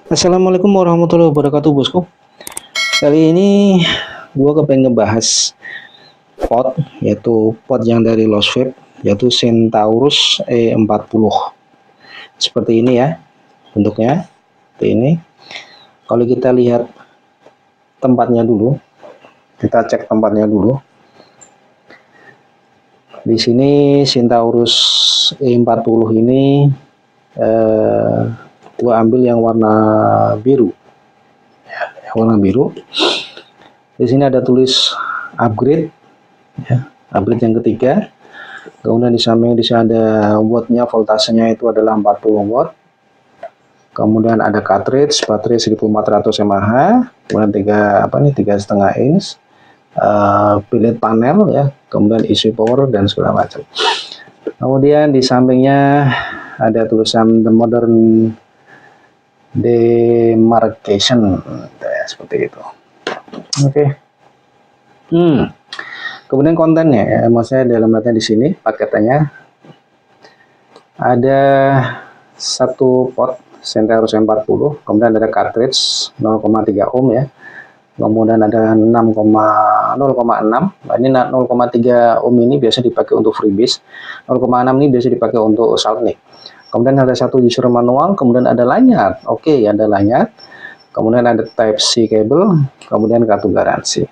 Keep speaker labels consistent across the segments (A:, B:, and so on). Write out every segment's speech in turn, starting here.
A: Assalamualaikum warahmatullahi wabarakatuh, bosku. Kali ini gua kepengen ngebahas pot, yaitu pot yang dari Lost Vape, yaitu Centaurus E40. Seperti ini ya bentuknya, seperti ini. Kalau kita lihat tempatnya dulu, kita cek tempatnya dulu. Di sini Centaurus E40 ini gua ambil yang warna biru. Warna biru. Di sini ada tulis upgrade, ya, upgrade yang ketiga. Kemudian di samping di sini ada wattnya, voltasenya itu adalah 40 watt. Kemudian ada cartridge, baterai 1400 mAh, kemudian 3,5 inch, billet panel ya, kemudian isi power dan segala macam. Kemudian di sampingnya ada tulisan the modern demarcation, ya, seperti itu. Oke. Kemudian kontennya, ya, maksudnya dalamnya di sini paketannya ada satu pot Centaurus 40, kemudian ada cartridge 0,3 ohm ya, kemudian ada 0,6. Ini 0,3 ohm ini biasa dipakai untuk freebase, 0,6 ini biasa dipakai untuk soundnic. Kemudian ada satu user manual, kemudian ada lanyard. Oke, ada lanyard. Kemudian ada Type C kabel, kemudian kartu garansi.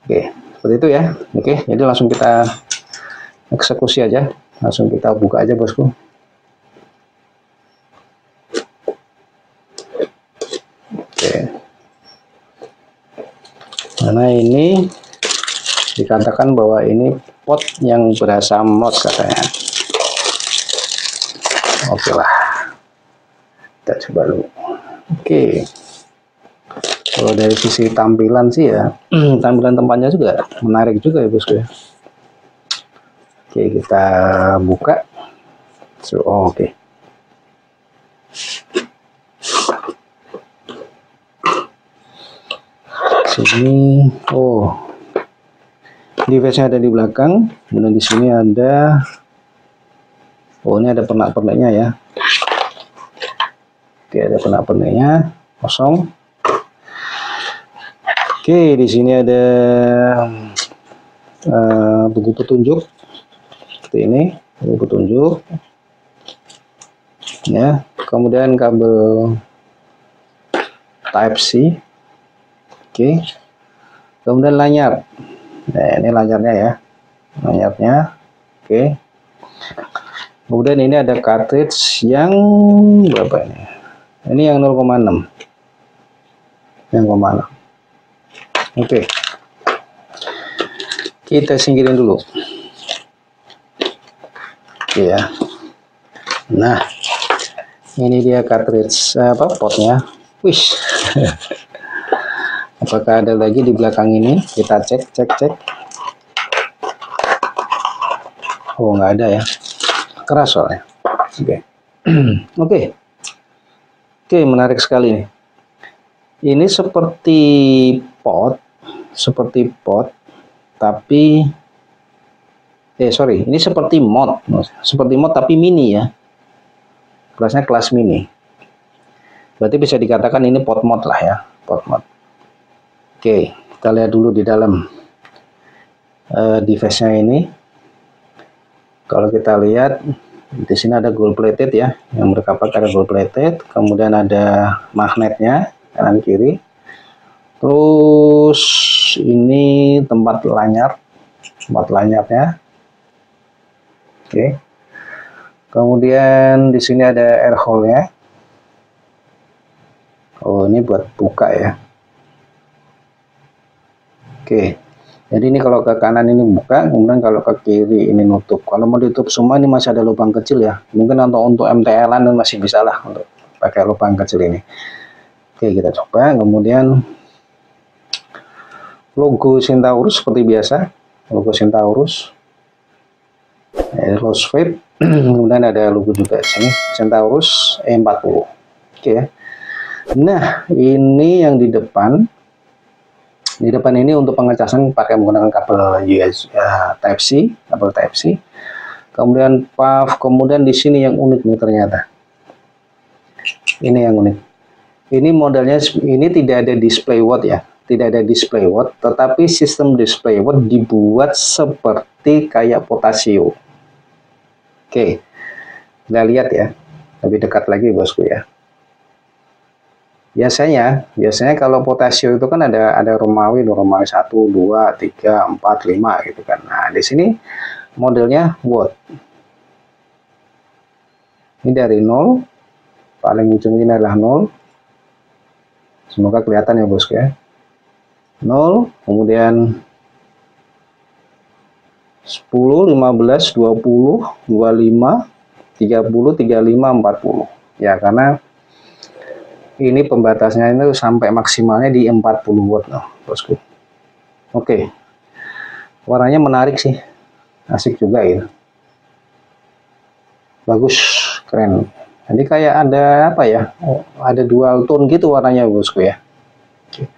A: Oke, seperti itu ya. Oke, jadi langsung kita eksekusi aja. Langsung kita buka aja, bosku. Oke. Karena ini dikatakan bahwa ini pot yang berasa mod katanya. Oke lah, kita coba dulu. Oke, kalau dari sisi tampilan sih ya, tampilan tempatnya juga menarik juga ya, bosku ya. Oke, kita buka. Oke. Sini, device-nya ada di belakang, kemudian di sini ada. Ini ada pernak-perniknya ya. Oke, ada pernak-perniknya kosong. Oke, di sini ada buku petunjuk seperti ini, buku petunjuk. Ya, kemudian kabel Type C. Oke, kemudian lanyard. Nah, ini lanyardnya ya, lanyardnya. Oke. Kemudian ini ada cartridge yang berapa ini? Ini yang 0,6. Yang 0,6. Oke. Kita singkirin dulu. Oke ya. Nah, ini dia cartridge potnya. Wish. Apakah ada lagi di belakang ini? Kita cek. Oh, nggak ada ya. Keras soalnya. Oke. Oke, menarik sekali nih. Ini seperti pot, tapi ini seperti mod tapi mini ya. Kelasnya kelas mini. Berarti bisa dikatakan ini pot mod lah ya, pot mod. Oke, kita lihat dulu di dalam device-nya ini. Kalau kita lihat di sini ada gold plated ya, yang berkapak ada gold plated, kemudian ada magnetnya kanan kiri. Terus ini tempat lanyardnya. Oke. Kemudian di sini ada air hole-nya. Oh, ini buat buka ya. Oke. Jadi ini kalau ke kanan ini buka, kemudian kalau ke kiri ini nutup. Kalau mau ditutup semua ini masih ada lubang kecil ya. Mungkin untuk MTL-an masih bisa lah untuk pakai lubang kecil ini. Oke, kita coba. Kemudian logo Centaurus seperti biasa. Logo Centaurus. Lost Vape. Kemudian ada logo juga di sini. Centaurus E40. Oke ya. Nah, ini yang di depan. Di depan ini untuk pengecasan pakai menggunakan kabel Type C, kabel Type C. Kemudian puff, kemudian di sini yang unik nih ternyata. Ini yang unik. Ini modelnya, ini tidak ada display watt ya, tidak ada display watt, tetapi sistem display watt dibuat seperti kayak Potasio. Oke, kita lihat ya, lebih dekat lagi bosku ya. Biasanya kalau Potasio itu kan ada Romawi 1, 2, 3, 4, 5 gitu kan. Nah, di sini modelnya watt. Ini dari 0, paling ujung ini adalah 0. Semoga kelihatan ya bosku ya. 0, kemudian 10, 15, 20, 25, 30, 35, 40. Ya, karena ini pembatasnya itu sampai maksimalnya di 40 watt loh, bosku. Oke. Warnanya menarik sih. Asik juga ya. Bagus, keren. Jadi kayak ada apa ya? Ada dual tone gitu warnanya bosku ya. Oke.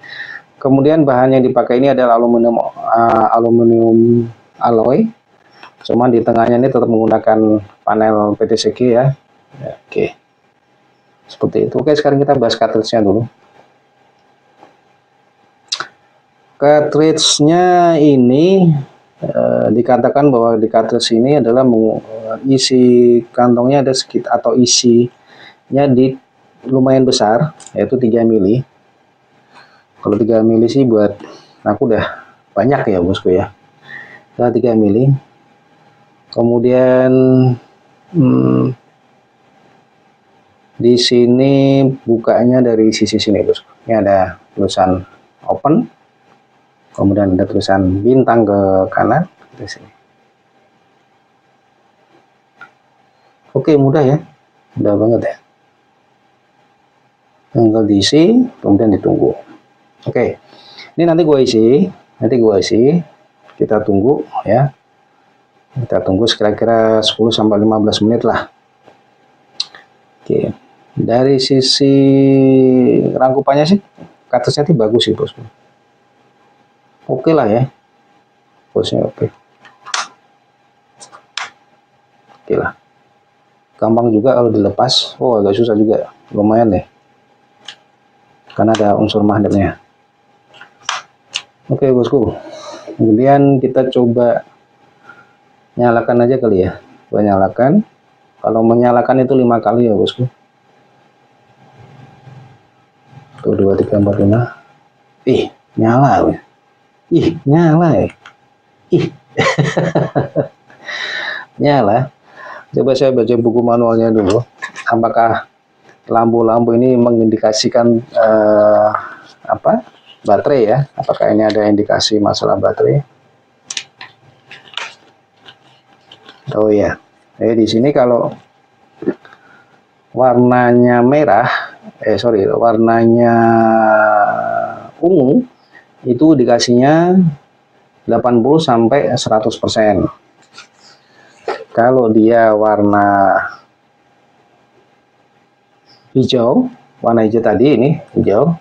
A: Kemudian bahan yang dipakai ini adalah aluminium alloy. Cuman di tengahnya ini tetap menggunakan panel PTCG ya. Oke. Seperti itu. Oke, sekarang kita bahas cartridge-nya dulu. Cartridge-nya ini dikatakan bahwa di cartridge ini adalah isi kantongnya ada sekitar, atau isinya di lumayan besar, yaitu 3 mili. Kalau 3 mili sih buat aku udah banyak ya bosku ya. 3 mili. Kemudian di sini bukanya dari sisi sini bosku. Ini ada tulisan open. Kemudian ada tulisan bintang ke kanan di sini. Oke, mudah ya. Mudah banget ya. Tinggal diisi, kemudian ditunggu. Oke. Ini nanti gua isi, kita tunggu ya. Kita tunggu kira-kira 10 sampai 15 menit lah. Oke. Dari sisi rangkupannya sih cartridge-nya sih bagus sih, bosku. Oke lah ya, bosnya oke. Oke lah, gampang juga kalau dilepas. Oh, agak susah juga, lumayan deh, karena ada unsur magnetnya. Oke bosku, kemudian kita coba nyalakan aja kali ya. Coba nyalakan. Kalau menyalakan itu 5 kali ya bosku. 1, 2, 3, 4, 5. Ih, nyala ya. Ih, nyala ya. Ih. Nyala. Coba saya baca buku manualnya dulu. Apakah lampu-lampu ini mengindikasikan apa? Baterai ya? Apakah ini ada indikasi masalah baterai? Oh ya. Di sini kalau warnanya merah, warnanya ungu, itu dikasihnya 80 sampai 100%. Kalau dia warna hijau, warna hijau tadi ini hijau,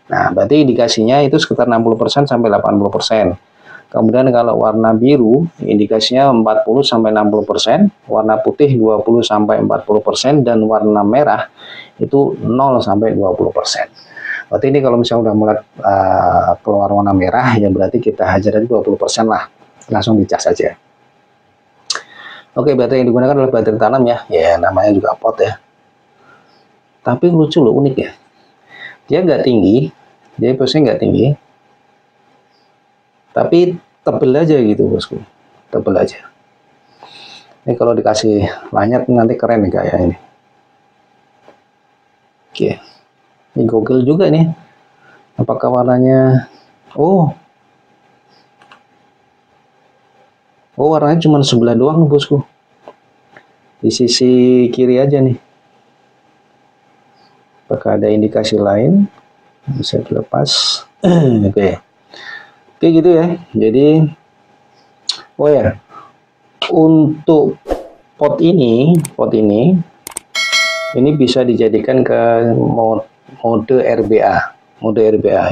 A: nah berarti indikasinya itu sekitar 60% sampai 80%. Kemudian kalau warna biru, indikasinya 40 sampai 60%, warna putih 20 sampai 40%, dan warna merah itu 0 sampai 20%. Berarti ini kalau misalnya udah mulai keluar warna merah, ya berarti kita hajar aja 20% lah, langsung dicas saja. Oke, baterai yang digunakan adalah baterai tanam ya, namanya juga pot ya. Tapi lucu loh, unik ya. Dia nggak tinggi, dia posisinya nggak tinggi, tapi tebel aja gitu bosku, tebel aja. Ini kalau dikasih lanyard nanti keren nih kayak ini. Oke. Ini gokil juga nih. Apakah warnanya? Oh, warnanya cuma sebelah doang bosku. Di sisi kiri aja nih. Apakah ada indikasi lain? Bisa dilepas. Oke. Oke gitu ya. Jadi, oh ya, untuk pot ini bisa dijadikan ke mode RBA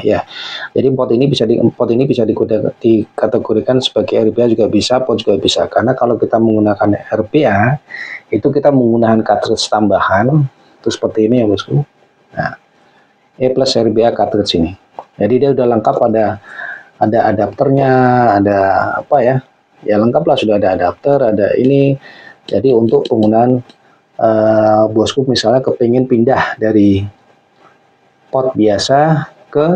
A: ya. Jadi pot ini bisa dikategorikan sebagai RBA juga bisa, pot juga bisa. Karena kalau kita menggunakan RBA itu kita menggunakan cartridge tambahan itu seperti ini ya bosku. Nah, E plus RBA cartridge ini. Jadi dia udah lengkap, ada adapternya, ada apa ya? Ya lengkap lah, sudah ada adapter, ada ini. Jadi untuk penggunaan bosku misalnya kepingin pindah dari pot biasa ke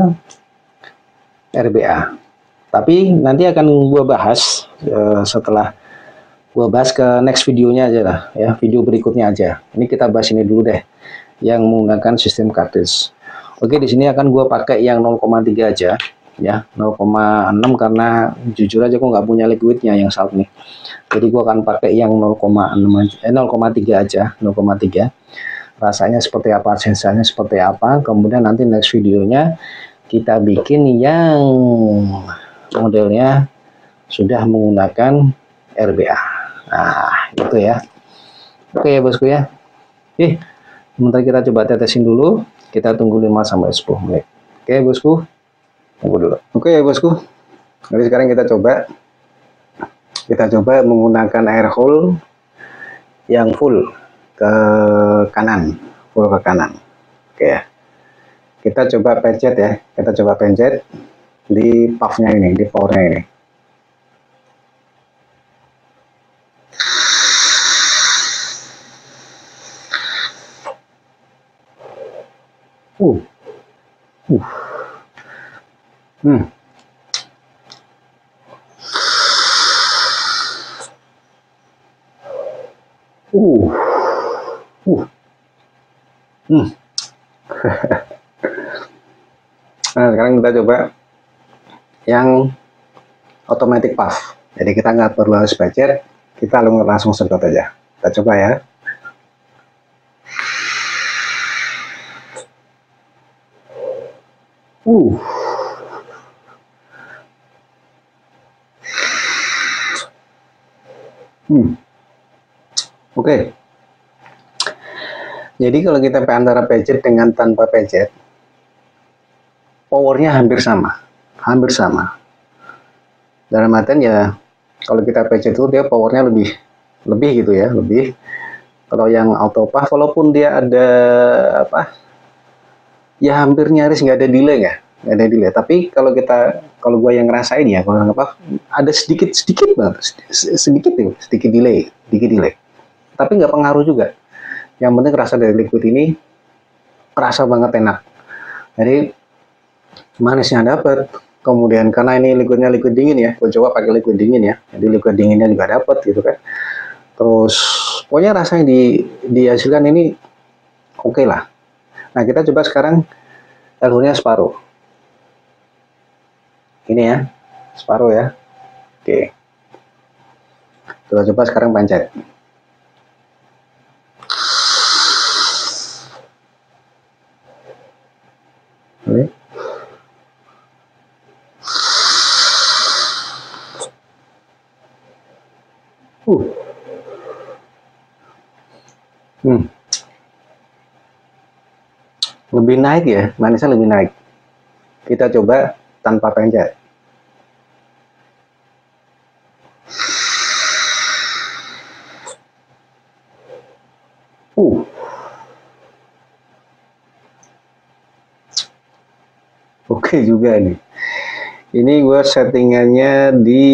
A: RBA. Tapi nanti akan gua bahas setelah gua bahas ke next videonya aja lah ya, video berikutnya aja. Ini kita bahas ini dulu deh, yang menggunakan sistem cartridge. Oke, di sini akan gua pakai yang 0,3 aja ya, 0,6 karena jujur aja gua nggak punya liquidnya yang salt nih. Jadi gua akan pakai yang 0,6 aja, 0,3 aja, 0,3. Rasanya seperti apa, sensasinya seperti apa. Kemudian nanti next videonya kita bikin yang modelnya sudah menggunakan RBA. Nah, gitu ya. Oke ya bosku ya. Sebentar kita coba tetesin dulu. Kita tunggu 5-10 menit. Oke bosku. Tunggu dulu. Oke ya bosku. Jadi sekarang kita coba menggunakan air hole yang full ke kanan, Oke ya. Kita coba pencet ya. Kita coba pencet di puff-nya ini, di powernya ini. Nah, sekarang kita coba yang automatic puff. Jadi kita nggak perlu harus pencet, kita langsung sedot aja. Kita coba ya. Oke. Jadi kalau kita antara pencet dengan tanpa pencet, powernya hampir sama. Dalam artian ya, kalau kita pencet itu dia powernya lebih gitu ya, lebih. Kalau yang auto puff, walaupun dia ada apa, ya hampir nyaris nggak ada delay Tapi kalau gue yang ngerasain ya, kalau apa, ada sedikit banget, sedikit delay. Tapi nggak pengaruh juga. Yang penting rasa dari liquid ini kerasa banget enak. Jadi manisnya dapat. Kemudian karena ini liquidnya liquid dingin ya, gue coba pakai liquid dingin ya. Jadi liquid dinginnya juga dapat gitu kan. Terus pokoknya rasa yang dihasilkan ini oke lah. Nah kita coba sekarang alurnya separuh. Ini ya, separuh ya. Oke. Kita coba sekarang pencet. Lebih naik ya, manisnya lebih naik. Kita coba tanpa pencet. Oke juga nih. Ini gue settingannya di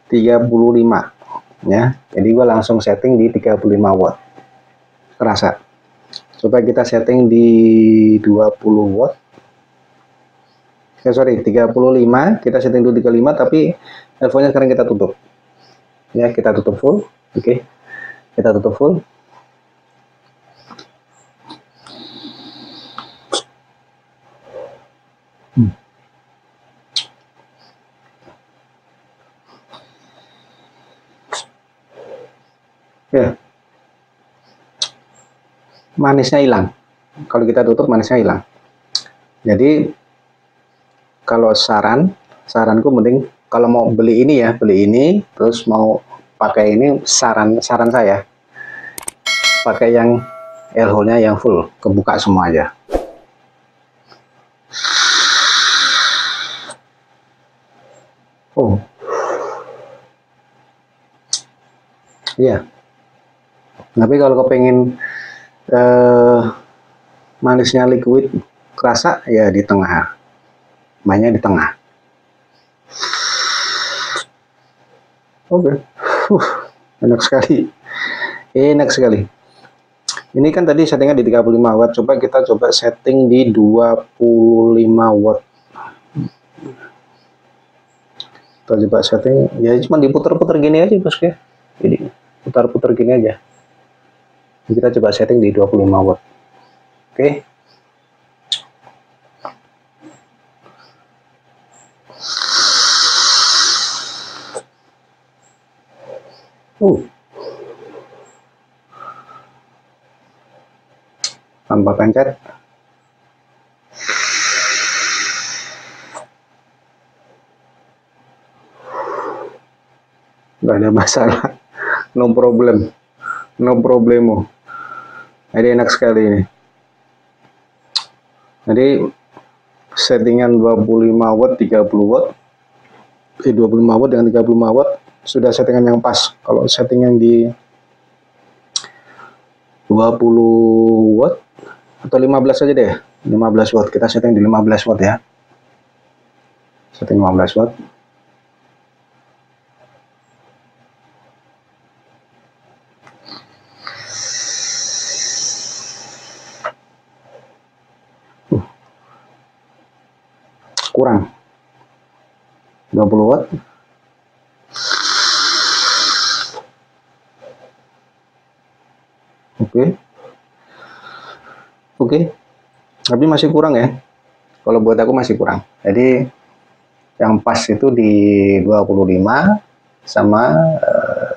A: 35 ya. Jadi gue langsung setting di 35 watt. Terasa. Coba kita setting di 20 watt. Sorry, 35. Kita setting dulu 35, tapi teleponnya sekarang kita tutup. Ya, kita tutup full. Oke. Kita tutup full. Ya. Manisnya hilang. Kalau kita tutup manisnya hilang. Jadi kalau saranku mending kalau mau beli ini terus mau pakai ini, saran saya pakai yang air hole-nya yang full, kebuka semua aja. Iya. Tapi kalau kepengen eh, manisnya liquid kerasa ya di tengah, mainnya di tengah. Oke. Enak sekali, enak sekali. Ini kan tadi settingnya di 35 watt, coba kita setting di 25 watt. Kita coba setting, ya cuma diputar-putar gini aja bosku ya. Jadi putar-putar gini aja. Jadi kita coba setting di 25 watt. Oke. Tanpa pencet. Nggak ada masalah, no problem, no problemo. Jadi enak sekali ini. Jadi settingan 25 watt, 30 watt, 25 watt dengan 35 watt sudah settingan yang pas. Kalau settingan di 20 watt atau 15 aja deh, 15 watt, kita setting di 15 watt ya, setting 15 watt. Kurang 20 watt. Oke. Tapi masih kurang ya. Kalau buat aku masih kurang. Jadi yang pas itu di 25 sama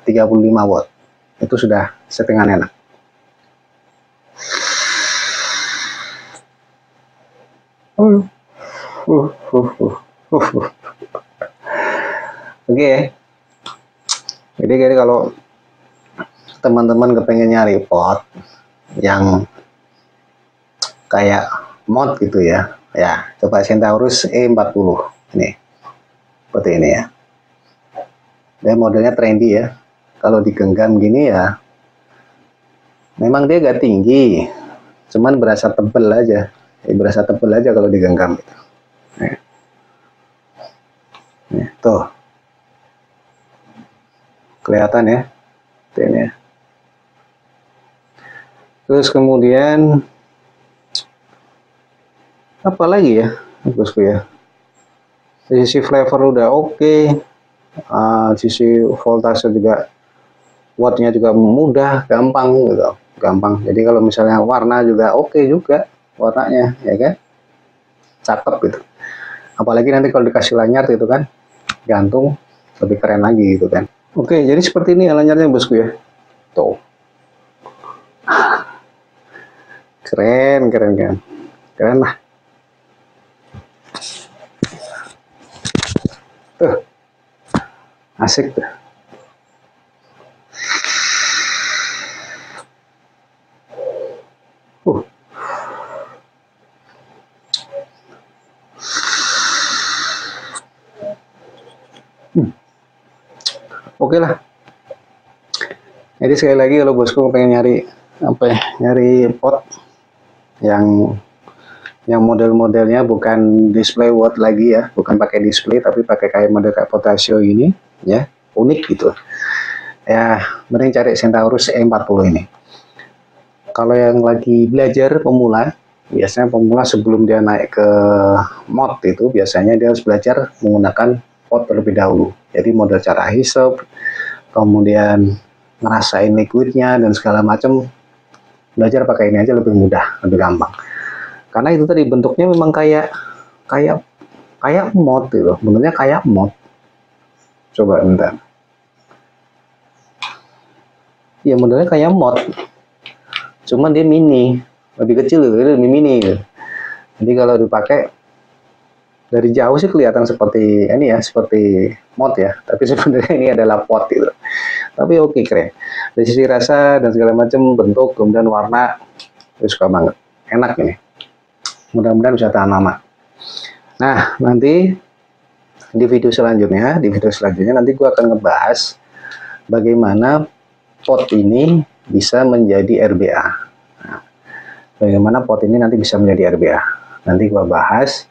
A: 35 watt. Itu sudah settingan enak. Oke. Jadi kalau teman-teman kepengen nyari pot yang kayak mod gitu ya, coba Centaurus E40 ini, seperti ini ya. Dia modelnya trendy ya. Kalau digenggam gini ya, memang dia gak tinggi, cuman berasa tebel aja, berasa tebel aja kalau digenggam gitu. Nih, tuh, kelihatan ya, ini ya. Terus kemudian apa lagi ya bosku ya, sisi flavor udah oke. Sisi voltase juga, wattnya juga mudah, gampang gitu, gampang. Jadi kalau misalnya warna juga oke juga warnanya ya kan, cakep gitu. Apalagi nanti kalau dikasih lanyard gitu kan, gantung, lebih keren lagi gitu kan. Oke, jadi seperti ini ya lanyardnya bosku ya, tuh. Keren lah. Tuh, asik tuh. Oke lah. Jadi sekali lagi kalau bosku pengen nyari apa ya, nyari pot yang model-modelnya bukan display watt lagi ya, bukan pakai display tapi pakai kayak model kayak Potasio ini ya, unik gitu ya, mending cari Centaurus E40 ini. Kalau yang lagi belajar pemula, biasanya pemula sebelum dia naik ke mod itu biasanya dia harus belajar menggunakan pot terlebih dahulu. Jadi model cara hisap, kemudian ngerasain liquidnya dan segala macam, belajar pakai ini aja lebih mudah, lebih gampang. Karena itu tadi bentuknya memang kayak mod gitu, bentuknya kayak mod. Coba bentar. Ya modelnya kayak mod, cuman dia mini, lebih kecil gitu, lebih mini gitu. Jadi kalau dipakai dari jauh sih kelihatan seperti ini ya, seperti mod ya, tapi sebenarnya ini adalah pot gitu. Tapi oke, keren. Dari sisi rasa dan segala macam, bentuk, kemudian warna, saya suka banget. Enak ini. Mudah-mudahan bisa tahan lama. Nah, nanti di video selanjutnya nanti gue akan ngebahas bagaimana pot ini bisa menjadi RBA. Nah, bagaimana pot ini nanti bisa menjadi RBA. Nanti gua bahas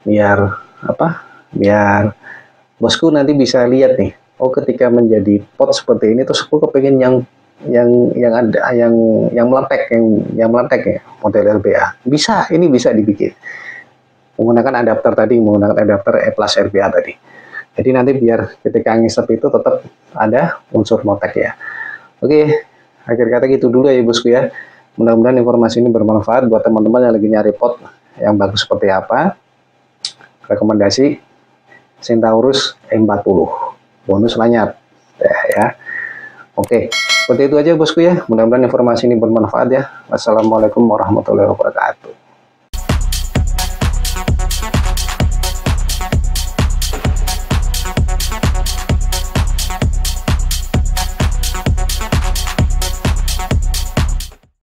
A: biar apa? Biar bosku nanti bisa lihat nih. Oh, ketika menjadi pot seperti ini terus aku kepengen yang ada yang meletek ya, model RBA. Bisa, ini bisa dibikin. Menggunakan menggunakan adapter E plus RBA tadi. Jadi nanti biar ketika ngisep itu tetap ada unsur motek ya. Oke, akhir kata gitu dulu ya bosku ya. Mudah-mudahan informasi ini bermanfaat buat teman-teman yang lagi nyari pot yang bagus seperti apa. Rekomendasi Centaurus E40 bonus lanyap ya. Oke, seperti itu aja bosku ya. Mudah-mudahan informasi ini bermanfaat ya. Wassalamualaikum warahmatullahi wabarakatuh.